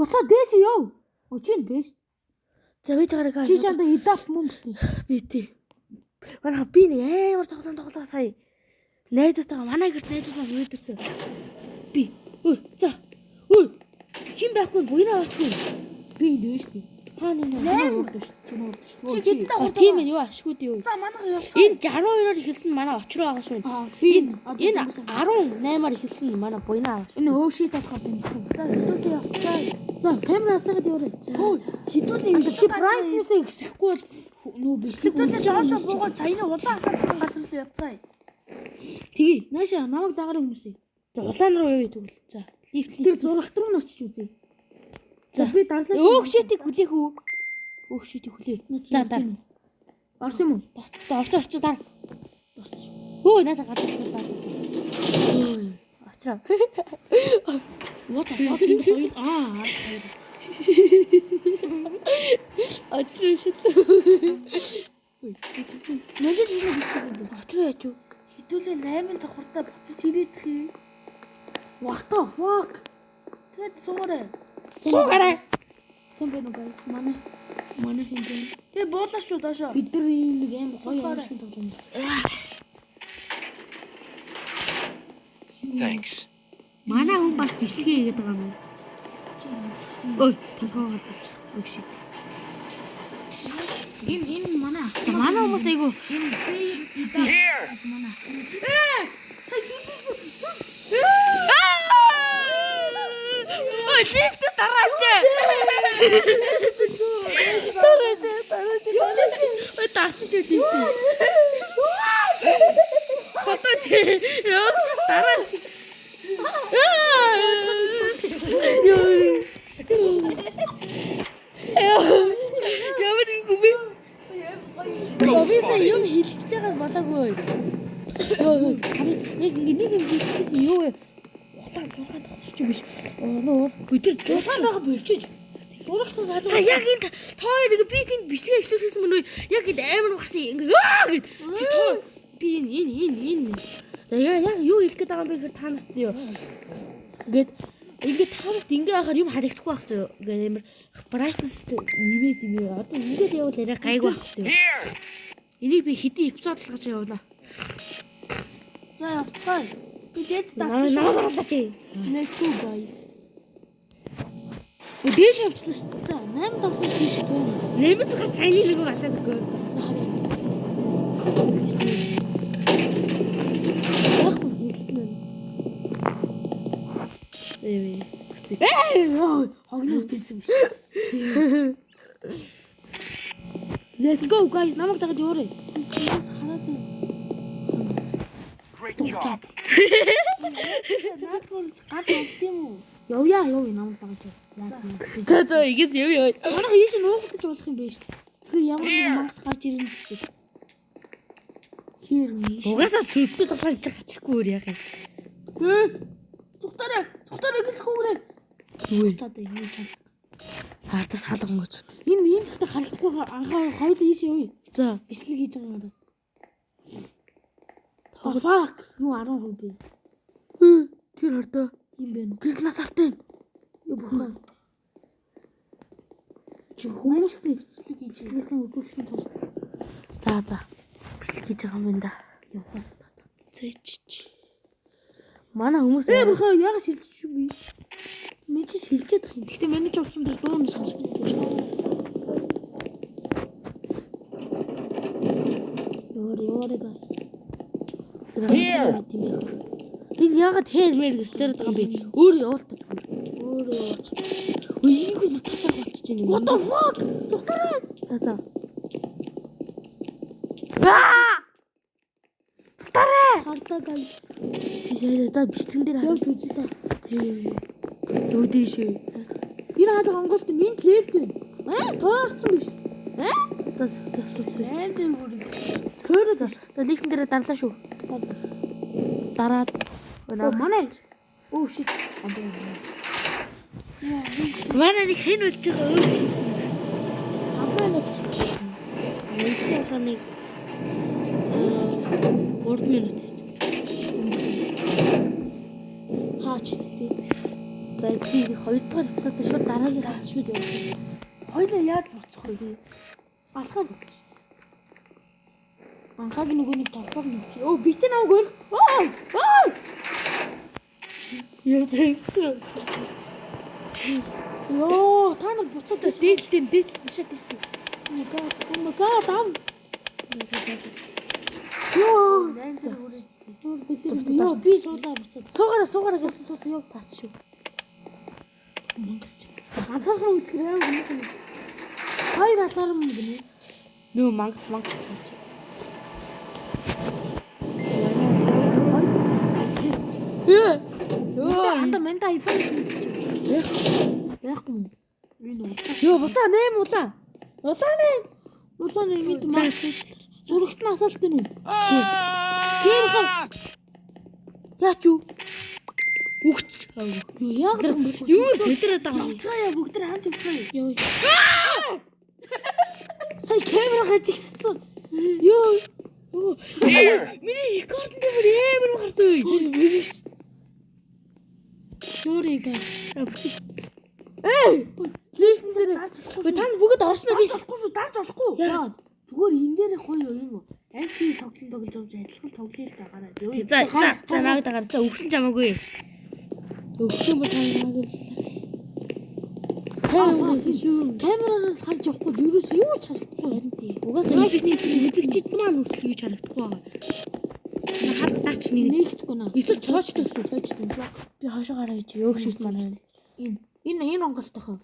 Буцаа дээш яв. Өчийн бэш. За байж гараа. Чи чамд идап юм бисний. Би тий. Манай би нэг амар тоглоо сая. Найдвартайгаа манай гэрт найдвартайгаа хөөдөрсөн. Би. Өө за. Өө. Хин байхгүй буйнаа байхгүй. Би дээш тий. Хаана нэ? Чи хэдэн дагуу тийм ээ юу ашгүй дээ юу? За манайх явчих. Энэ 62-оор эхэлсэн нь манай очроо байгаа шүү. Би энэ 18-аар эхэлсэн нь манай буйнаа байгаа шүү. Энэ өөший тасгаар байна. За хэдүүлээ явцгаа. За камераас гад яваарай. Хэдүүлээ чи брайтнесээ ихсэхгүй бол нөө бичлэг хэдүүлээ жоошо буугаад саяны улаан хасаад газар руу явцгаа. Тэгээ нааша намайг дагараа хүмүүсээ. За улаан руу явъя тэгвэл. За лифт тэр зурагт руу н очиж үзье. За би дарлаа. Өөгшөтийг хүлээх үү? Өөгшөтийг хүлээ. За дараа. Орсон юм уу? Орч дараа. Хөө нааша гадаа дараа. Очроо. What the fuck энэ хоёр Очроо шит. Надад ч юм биш. Очроо яач юу? Хэдүүлээ 8 давхартаа буцаж ирээдэх юм. What the fuck? Тэгэд суугараа. Суугараа. Сон бэ нүг манай хин дээ. Тэгээ буулаа шүү доошоо. Бид нар нэг аим гоё юм шиг тоглоом байсан. Thanks. Манай хүн бас бичлэгээ хийгээд байгаа юм. Ой, толгоо гарч. Ой shit. Энэ манай. Манай хүмүүс айгу. Here. Ой, лифт дараач. Дараач. Ой, таарч шүү лифт. Хоточ. Ёс дараач. Говьсаа юм хэлчихэж байгаа болоогүй. Яг нэг юм хэлчихсэн юу вэ? Улаан зургаан тоглож биш. Нөө өдөр Зургаан байгаа болчих. Зурагтаас хаад. За яг энэ тоо нэг би гинт бичлэгээ эхлүүлсэн мөн үү? Яг энэ амар багсан ингэ гэд. Тэг тоо би энэ. За яг юу хэлэх гээд байгаа юм бэ гэхээр та нарт юу. Ингээд та нарт ингэ ахаар юм харагдахгүй байх зөө. Ингээд амар brightness нэмээд юм. Одоо ингээд явал арай гайгүй байх зөө. Энийг би хэдийн эпизод болгож явуулаа. За явцгаая. Би дээд тасчих. Наач. Let's go guys. Дээш явчлаа шүү. За 8 давхар дээш байна. Нэмэт гар цайны нэг батаад гөөс. Хогны утсан биш. Let's go guys. Намайг дагаж яваарай. Хараад байна. Great job. Наадмал гад явдсан юм уу? Явъя намайг дагаж яа. За игээс яв. Манайх ийш нуугдаж болох юм биш. Тэгэхээр ямар нэг мангас гарч ирэн гэсэн. Хэр ийш. Угаасаа сүнстэй тоглож чихгүй өөр яах юм. Цухтараа гэлэхгүй. Үгүй. Цаад юм чам. Хартас хаалган гэж. Энэ ихтэй харагдахгүй анхаа хоёул ийш явъя. За Бислэг хийж байгаа юм даа. Fuck. Юу 10% бэ? Тэр хардаа юм бэ? гэрэл нас алтын. Юу бохоо. Чи хүмүүстэй бислэг хийж хэлсэн үзүүлэхийн тулд. За. Бичлэг хийж байгаа юм байна да. Яваас та. Зээч. Манай хүмүүс Бохоо яг шилжиж би. Мен чи шилжээд байгаа юм. Гэхдээ миний ч утсан дээр дууны сонсож байгаа шүү. Яваарай гай. Here. Би ягаад хэлмээр гэж тэр байгаа юм бэ? Өөр явуултаж. Өөр яваач. Үгүй юу тасаа болчихж байна. What the fuck? Цухтараа. Тасаа. Хардаа гай. За бичлэгэн дээр Яа хараад үзээ та. тий. Өөдөө шээ. Энэ хаад хонголт минь лефт вэ? Тоорсон биш. Энд бүр. Төрөө за лифтэн дээр дарлаа шүү. Дараад Манай. Oh shit. Манай нэг хэн үлж байгаа өөр. Амаа нэг. Нэг нэг 3 минут. Хаач тий. За би 2 дугаар эпизодод шууд дараагийн хат шууд явуулъя. Хоёлаа яаж буцах вэ? Алхаад үз. Анхаагийн нөгөөний толгойг нүч. Оо битэн авгүй. Оо! Яа тэгсэн. Йоо, та нар буцаад Дээлтэн бишээд тийш. Oh my god, ам. Йоо, Йоо, би суулаа буцаад. Суугаараа суу тас шүү. Мангас ч. Ганцхан үлгэрээ юм. Хоёр аларм гинэ. Нөө мангас гарч. Анда мэнта iPhone яахгүй. Йоо буцаа нэм улаа. Улаан нэг маа цуучлаа. Зурагт нь асаалт юм уу? Яач юу? Үгч. Юу яг Юу сэтрээд байгаа юм. явцгаая бүгд хамт явцгаая. Йоо. Сая камера хажигдсан. Йоо. Миний рекордн дээр амар гарсан үе. Sorry guys. Лифт дээр. Та бүгд орсноо би. Болохгүй шүү, дарж болохгүй. Яа. Зүгээр энэ дээр гоё юм уу? Ань чи тоглож авч адилхан тоглоё л дагараа. За наагд агаар. За өгсөн ч хамаагүй. Өгсөн бол тань наагүй. Сайн үлээсэн шүү. Камераар харж явахгүй вирус юу ч харагдахгүй харин тий. Угаасаа үзэгчд маань үргэлж юу ч харагдахгүй байгаа. Хардаач Нэгтгэхгүй наа. эсвэл цоочтой гэсэн. Би хаашаа гараа гэж ёогшилт маань. Энэ онголтойхоо.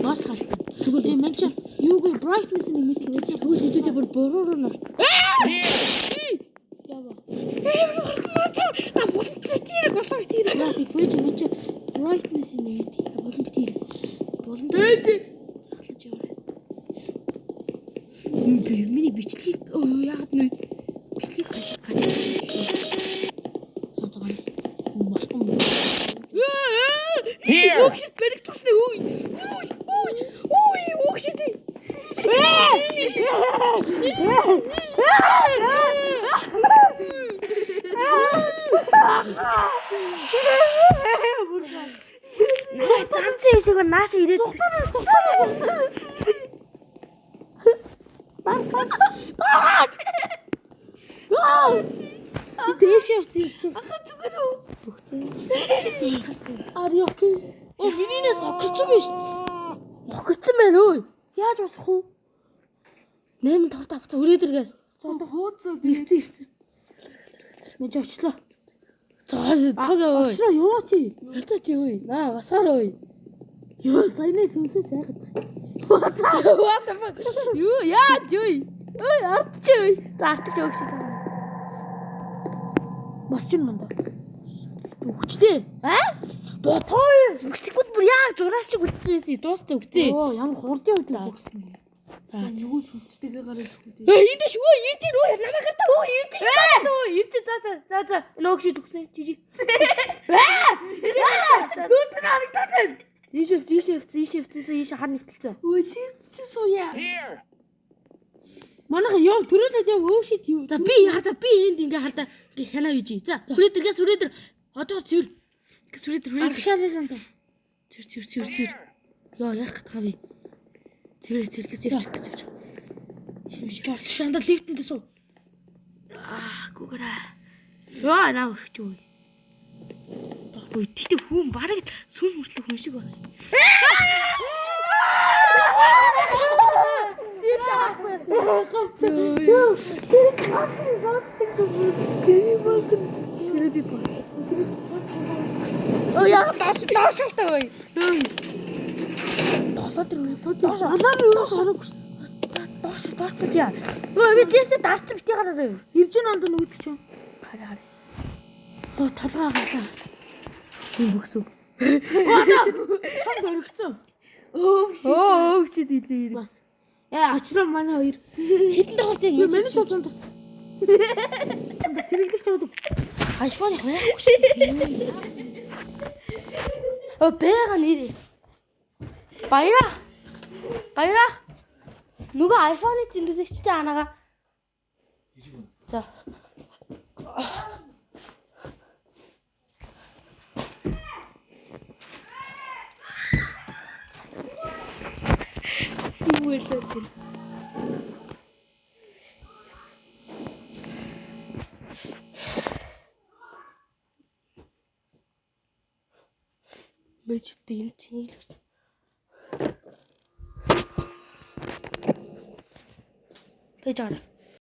Бас харах. Тэгвэл энэ ч юугүй brightness нэг мэдээ. Тэгвэл хэдүүдээ бүр буруур нь орч. Ява. На болон тэр График байж brightness нэг мэдээ. болон тэр. Болон дээж. Захлаж яваа. Миний бичлэгийг яагаад нэ бичлэг гаж. Here. Өгшөд баригдчихсан үе. Өгшөд. Наа цамцын шиг нааша ирээд. Дээш явсан. Ахаа зүгээр үү? Are you okay? Оо минийнээс окорсон биш. Охирцсан байна өө. Яаж босох вэ? 8 торт авцаа өрөөдөргээс. Зонто хөөцөө ирсэн. Мэж очлоо. Цог өө. Очлоо юу чи? Хатаа чи өө. Наа басаар өө. Юу саяны сүнсээ сайхад. What the fuck? Юу яаж юу? Ой артч өө. Артч өгш. Масч юм даа. Үгчтэй. Ботоо үгсэнгүүд бүр яг зураа шиг үтсэн дуустай үгтэй. Оо ямар хурдын үед өгсөн бэ? Нөгөө сүлжтэйгээ гараад өгдөө. Энд дэш өө ирж ир өө намайг гартаа өө ирж ирж за нөгөөш төгсөн жижиг. Дүүд харагдаад. Ийш хар нэвтэлцээ. Үлэрчээ сууя. Here. Манайха яв төрөлөд яв өвшит юу. За би энд ингээ хардаа ингээ хянаа үйж. За хүрээдэр одоо цэвэр. Хүрээдэр. Аргашаараа юм даа. Цэвэр. Яа яах гэж байгаа вэ? Цэвэр. Жорч шандаа лифтэнд суу. Гүгэрэ. Яа наа өгч үү. Ой тэгтээ хүн бараг сүл мөртлөө хүн шиг байна. Би чаахгүй яасан. Оо яа тааштай ой. Доош алаар юу сорог. Доош яа. Ой би дээрээ даарч битгий гараарай. Ирж ин онд нөгөөд ч юм. Хараа. Оо толгой гатаа. Тийм бөхсөв. Чам баригцсан. Өвчид илээ. Бас. Очроо манай хоёр. Хэдэн давхар тийм Юу менеж цуцсан тус. Цэрэглэх чамд. iPhone хаяхгүй шүү. Бэга нэрээ. Баяраа. Нөгөө iPhone-ы зингэлэгчтэй анаага. За. юм уу лээ тэр. Бэж тийм чийлж. Бэж аа.